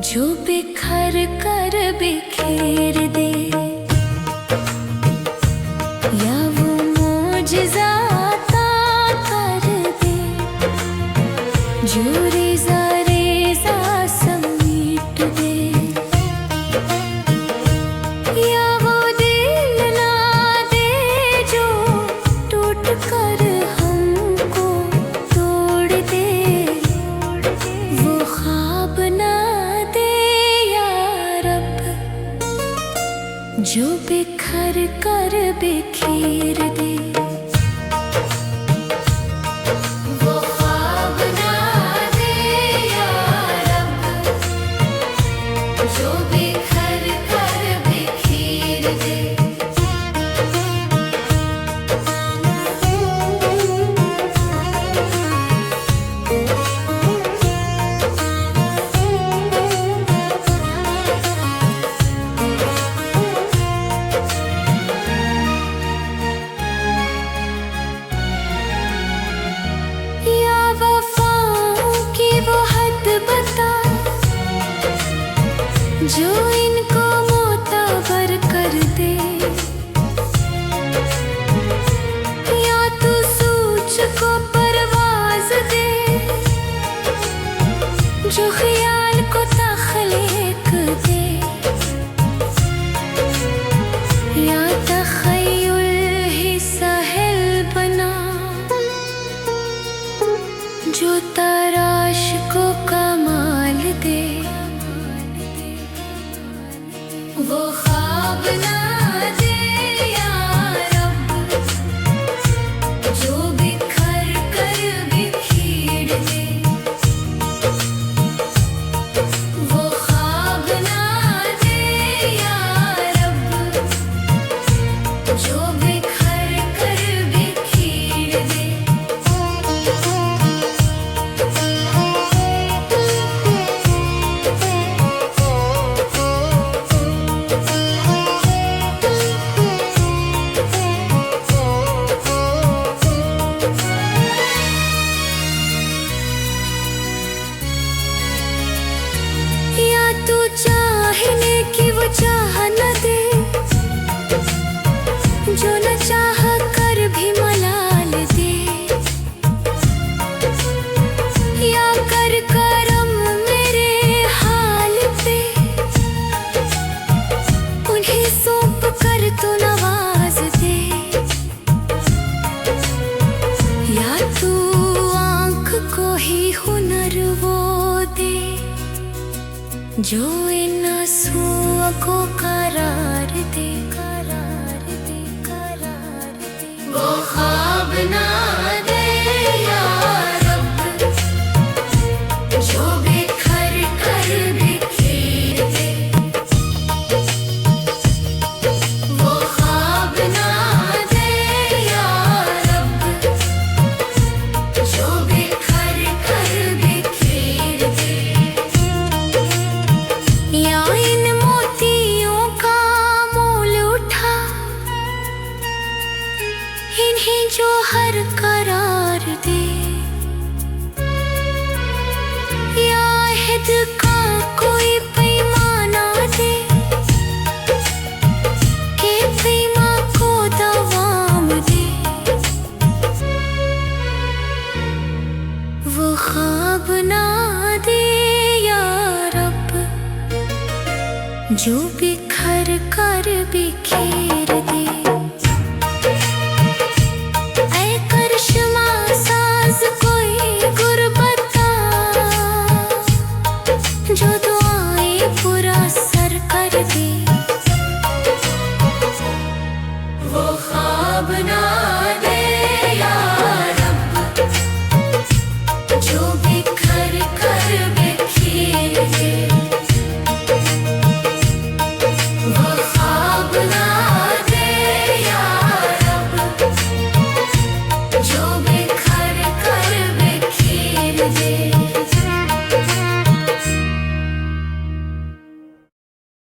जो बिखर कर बिखेर दे, या वो मोजज़ा अता कर दे जो रेज़ा रेज़ा समेट दे, या वो दिल ना दे जो टूट कर हमको तोड़ दे, वो ख्वाब ना जो बिखर कर बिखेर दे। वो ख्वाब ना दे या रब, जो बिखर कर बिखेर दे। जो इनको मोतबर कर दे, या तो सोच को परवाज दे जो ख्याल को तख्लीक दे, या तख़य्युल ही साहिल बना जो तराश को कमाल दे। वो ख्वाब ना दे या रब, जो बिखर कर बिखेर दे। वो ख्वाब ना दे या रब, जो बिखर कर बिखेर दे। तू चाहने की वो चाह न दे, जो न चाह कर भी मलाल दे, या कर करम मेरे हाल पे, उन्हें सौंप कर तू नवाज दे, या तू आँख को ही हुनर वो दे जो इन आंसुओं को करार दे, करार दे, करार दे। वो ख्वाब ना दे या रब, जो बिखर कर बिखेर दे। वो ख्वाब ना दे या रब, जो बिखर कर बिखेर दे। या इन मोतियों का मोल उठा, इन्हें जो हर करार दे, या अहद का कोई पैमाना दे कि पैमा को दवाम दे। वो ख्वाब ना दे या रब, जो बिखर कर बिखेर